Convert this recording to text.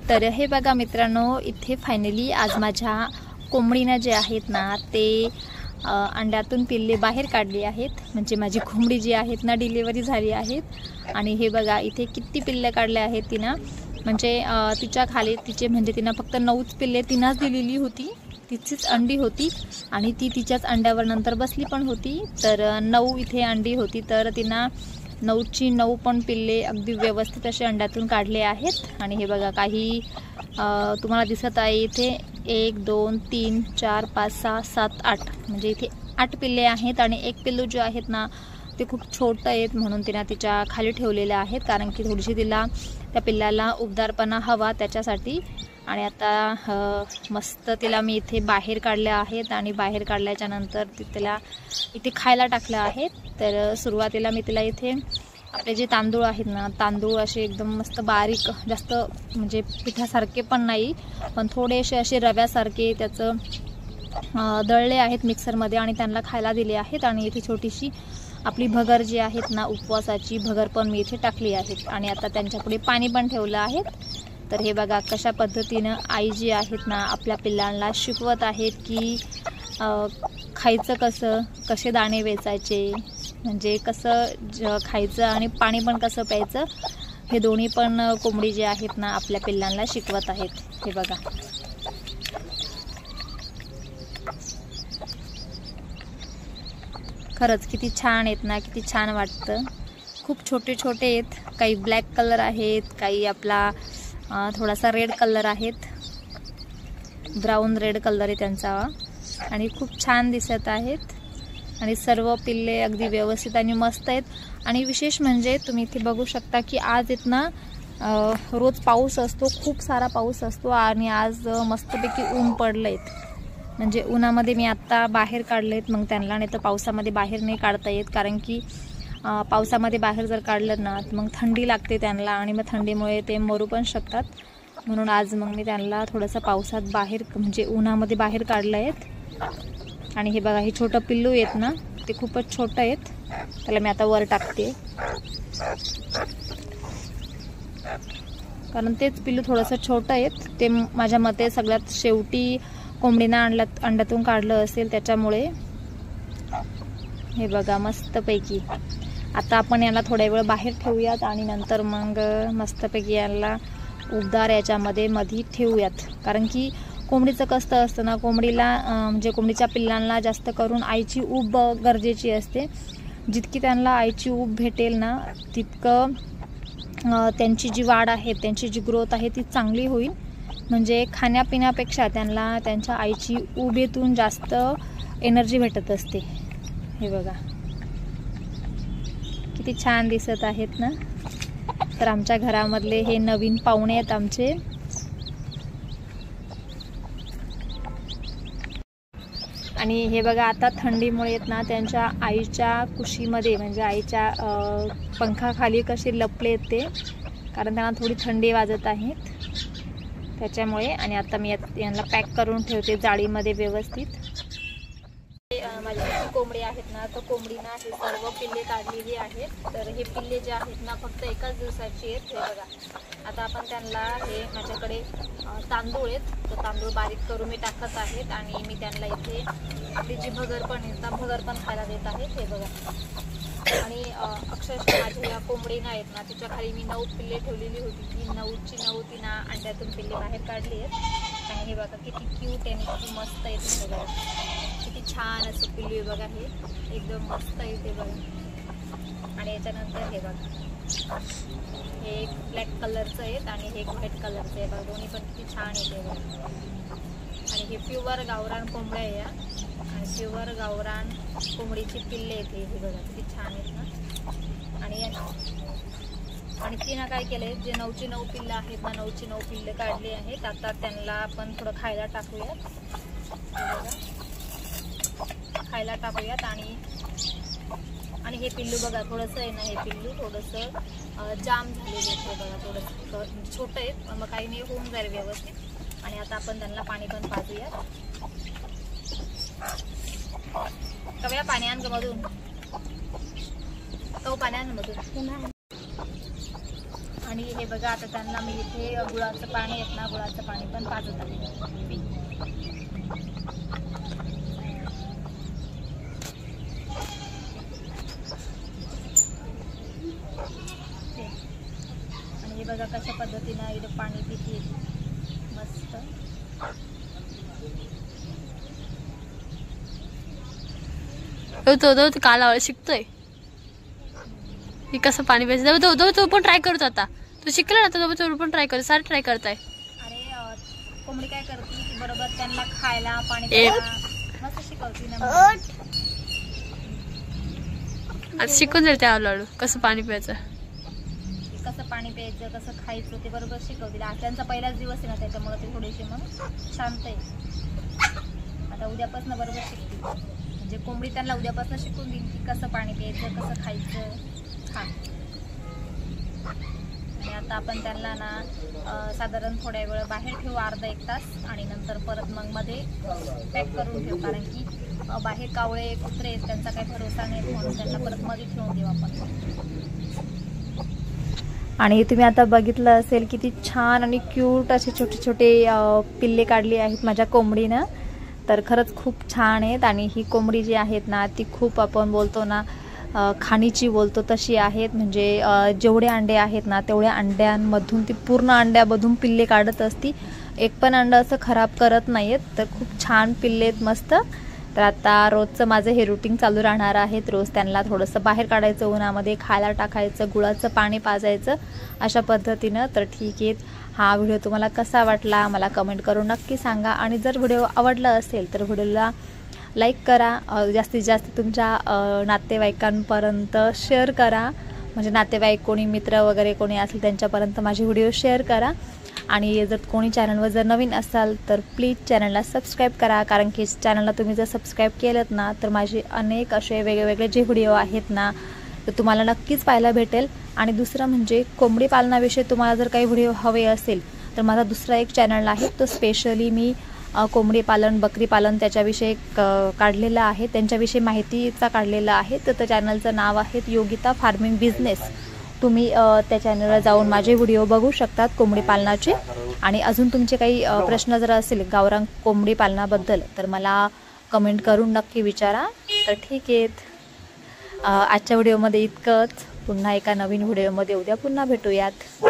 तर हे बघा मित्रांनो, इथे फायनली आज माझ्या कोंबडीनं जे आहेत ना ते अंड्यातून पिल्ले बाहेर काढली आहेत. म्हणजे माझी कोंबडी जी आहेत ना डिलिव्हरी झाली आहेत. आणि हे बघा इथे किती पिल्ले काढले आहेत तिनं. म्हणजे तिच्या खाली तिचे म्हणजे तिनं फक्त 9च पिल्ले तिनंच दिलेली होती, तिचीच अंडी होती आणि ती तिच्याच अंड्यावर नंतर बसली पण होती. तर 9 इथे अंडी होती, तर तिनं 9ची 9 पण पिल्ले अगदी व्यवस्थित असे अंड्यातून काढले आहेत. आणि हे बघा काही तुम्हाला दिसत आहे इथे 1 2 3 4 5 6 7 8 म्हणजे इथे 8 पिल्ले आहेत. आणि एक पिल्लू जे आहेत ना ते खूप छोटं आहेत म्हणून तिनं तिच्या खाली ठेवलेले आहेत, कारण की थोडीशी तिला त्या पिल्लाला उबदारपणा हवा त्याच्यासाठी. आणि आता मस्त तिला मी इथे बाहेर काढल्या आहेत आणि बाहेर काढल्याच्या नंतर तिला इथे खायला टाकलं आहे. तर सुरुवातीला मी तिला इथे आपले जे तांदूळ आहेत ना, तांदूळ असे एकदम मस्त बारीक, जास्त म्हणजे पिठासारखे पण नाही पण थोडेसे असे रव्यासारखे त्याचं दळले आहेत मिक्सरमध्ये आणि त्यांना खायला दिले आहेत. आणि इथे छोटीशी आपली भगर जी आहेत ना उपवासाची भगर पण मी इथे टाकली आहेत. आणि आता त्यांच्यापुढे पाणी पण ठेवलं आहे. तर हे बघा कशा पद्धतीनं आई जी आहेत ना आपल्या पिल्लांना शिकवत आहेत की खायचं कसं, कसे दाणे वेचायचे, म्हणजे कसं खायचं आणि पाणी पण कसं प्यायचं, हे दोन्ही पण कोंबडी जे आहेत ना आपल्या पिल्लांना शिकवत आहेत. हे बघा खरंच किती छान आहेत ना, किती छान वाटतं. खूप छोटे छोटे आहेत, काही ब्लॅक कलर आहेत, काही आपला थोडासा रेड कलर आहेत, ब्राऊन रेड कलर आहे त्यांचा. आणि खूप छान दिसत आहेत. आणि सर्व पिल्ले अगदी व्यवस्थित आणि मस्त आहेत. आणि विशेष म्हणजे तुम्ही इथे बघू शकता की आज येत ना रोज पाऊस असतो, खूप सारा पाऊस असतो आणि आज मस्तपैकी ऊन पडलं आहेत. म्हणजे उन्हामध्ये मी आत्ता बाहेर काढले आहेत, मग त्यांना नाही तर पावसामध्ये बाहेर नाही काढता येत, कारण की पावसामध्ये बाहेर जर काढलं ना मग थंडी लागते त्यांना आणि मग थंडीमुळे ते मरू पण शकतात. म्हणून आज मग मी त्यांना थोडंसं पावसात बाहेर म्हणजे उन्हामध्ये बाहेर काढलं आहेत. आणि हे बघा हे छोटं पिल्लू आहेत ना ते खूपच छोटं आहेत, त्याला मी आता वर टाकते कारण तेच पिल्लू थोडंसं छोटं आहेत. ते माझ्या मते सगळ्यात शेवटी कोंबडीना अंड्यातून काढलं असेल त्याच्यामुळे. हे बघा मस्तपैकी आता आपण याला थोड्या वेळ बाहेर ठेवूयात आणि नंतर मग मस्तपैकी याला उबदार याच्यामध्ये मधी ठेवूयात. कारण की कोंबडीचं कसं असतं ना, कोंबडीला म्हणजे कोंबडीच्या पिल्लांना जास्त करून आईची ऊब गरजेची असते. जितकी त्यांना आईची ऊब भेटेल ना तितकं त्यांची जी वाढ आहे, त्यांची जी ग्रोथ आहे ती चांगली होईल. म्हणजे खाण्यापिण्यापेक्षा त्यांना त्यांच्या आईची ऊबेतून जास्त एनर्जी भेटत असते. हे बघा किती छान दिसत आहेत ना. तर आमच्या घरामधले हे नवीन पाहुणे आहेत आमचे. आणि हे बघा आता थंडीमुळे ना त्यांच्या आईच्या कुशीमध्ये म्हणजे आईच्या पंखाखाली कसे लपले ते, कारण त्यांना थोडी थंडी वाजत आहेत त्याच्यामुळे. आणि आता मी यांना पॅक करून ठेवते जाळीमध्ये व्यवस्थित. माझी कोंबडी आहेत ना तर कोंबडीना हे सर्व पिल्ले काढलेली आहेत. तर हे पिल्ले जे आहेत ना फक्त एकाच दिवसाची आहेत. हे बघा आता आपण त्यांना हे माझ्याकडे तांदूळ आहेत, तो तांदूळ बारीक करून मी टाकत आहेत आणि मी त्यांना इथे आपली जी भगर पण आहे ना भगर पण खायला देत आहेत. हे बघा आणि अक्षरशः माझ्या या कोंबडीना आहेत ना तिच्या खाली मी 9 पिल्ले ठेवलेली होती. ती 9ची 9 तिनं अंड्यातून पिल्ले बाहेर काढली आहेत. आणि हे बघा किती क्यूट आहे, किती मस्त आहे. हे बघा किती छान असं पिल्लू आहे बघा, हे एकदम मस्त आहे ते बघा. आणि याच्यानंतर हे बघा हे एक ब्लॅक कलरचं आहेत आणि हे एक व्हाईट कलरचं आहे बघा, दोन्ही पण किती छान आहे ते बघा. आणि हे प्युअर गावरान कोंबड्या आहे या, आणि प्युअर गावरान कोंबडीची पिल्ले येते. हे बघा किती छान आहेत ना. आणि तिनं काय केलंय, जे 9ची 9 पिल्लं आहेत ना 9ची 9 पिल्लं काढली आहेत. आता त्यांना आपण थोडं खायला टाकूयात. खायला टाकूयात. आणि हे पिल्लू बघा थोडंसं आहे ना, हे पिल्लू थोडंसं जाम झालेलं आहे बघा, थोडंसं छोटं आहे पण मग काही नाही, होऊन जाईल व्यवस्थित. आणि आता आपण त्यांना पाणी पण पाजूया. कव्या पाणी आण मधून, तो पाणी आण मधून. आणि हे बघा आता त्यांना मी इथे गुळाचं पाणी आहे ना, गुळाचं पाणी पण पाजत आहे. आणि हे बघा कशा पद्धतीनं इथं पाणी पिते मस्त. तो काला शिकतोय की कसं पाणी प्यायचं. तो पण ट्राय करतो आता. तू शिकला ना तर तो पण ट्राय करतो. सारे ट्राय करताय. अरे कोंबडी काय करते की बरोबर त्यांना खायला पाणी प्यायला मस्त शिकवते ना. आता शिकून जाईल त्या हळूहळू कसं पाणी प्यायचं, कसं पाणी प्यायचं, कसं खायचं ते बरोबर शिकवतील. आज त्यांचा पहिलाच दिवस आहे ना, त्याच्यामुळे ते थोडेसे मग शांत आहे. आता उद्यापासून बरोबर शिकतील. म्हणजे कोंबडी त्यांना उद्यापासून शिकून देईल की कसं पाणी प्यायचं, कसं खायचं. हां. आणि आता आपण त्यांना ना साधारण थोड्या वेळ बाहेर ठेवू, अर्धा एक तास, आणि नंतर परत मग मध्ये पॅक करून ठेवू. कारण की बाहेर कावळे कुत्रे त्यांचा काही भरोसा नाही, म्हणून त्यांना परत मध्ये ठेवून देऊ आपण. आणि तुम्ही आता बघितलं असेल किती छान आणि क्यूट असे छोटे छोटे पिल्ले काढली आहेत माझ्या कोंबडीनं. तर खरंच खूप छान आहेत. आणि ही कोंबडी जी आहेत ना ती खूप आपण बोलतो ना खाणीची बोलतो तशी आहेत. म्हणजे जेवढे अंडे आहेत ना तेवढ्या अंड्यांमधून ती पूर्ण अंड्यामधून पिल्ले काढत असती. एक पण अंडं असं खराब करत नाहीत. तर खूप छान पिल्ले आहेत मस्त. तर आता रोजचं माझं हे रुटीन चालू राहणार आहे. रोज त्यांना थोडंसं बाहेर काढायचं, उन्हामध्ये खायला टाकायचं, गुळाचं पाणी पाजायचं अशा पद्धतीनं. तर ठीक आहे. हा व्हिडिओ तुम्हाला कसा वाटला मला कमेंट करून नक्की सांगा. आणि जर व्हिडिओ आवडला असेल तर व्हिडिओला लाईक करा. जास्तीत जास्त तुमच्या नातेवाईकांपर्यंत शेअर करा. म्हणजे नातेवाईक कोणी मित्र वगैरे कोणी असेल त्यांच्यापर्यंत माझे व्हिडिओ शेअर करा. आणि जर कोणी चॅनलवर जर नवीन असाल तर प्लीज चॅनलला सबस्क्राईब करा. कारण की चॅनलला तुम्ही जर सबस्क्राईब केलं ना तर माझे अनेक असे वेगवेगळे जे व्हिडिओ आहेत ना तर तुम्हाला नक्कीच पाहायला भेटेल. आणि दुसरं म्हणजे कोंबडी पालनाविषयी तुम्हाला जर काही व्हिडिओ हवे असेल तर माझा दुसरा एक चॅनल आहे. तो स्पेशली मी कोंबडी पालन, बकरी पालन त्याच्याविषयी काढलेला आहे. त्यांच्याविषयी माहितीचा काढलेला आहे. तर त्या चॅनलचं नाव आहे योगिता फार्मिंग बिझनेस. तुम्ही त्या चॅनलला जाऊन माझे व्हिडिओ बघू शकतात कोंबडी पालनाचे. आणि अजून तुमचे काही प्रश्न जर असेल गावरान कोंबडी पालनाबद्दल तर मला कमेंट करून नक्की विचारा. तर ठीक आहे. आजच्या व्हिडिओमध्ये इतकंच. पुन्हा एका नवीन व्हिडिओमध्ये उद्या पुन्हा भेटूयात.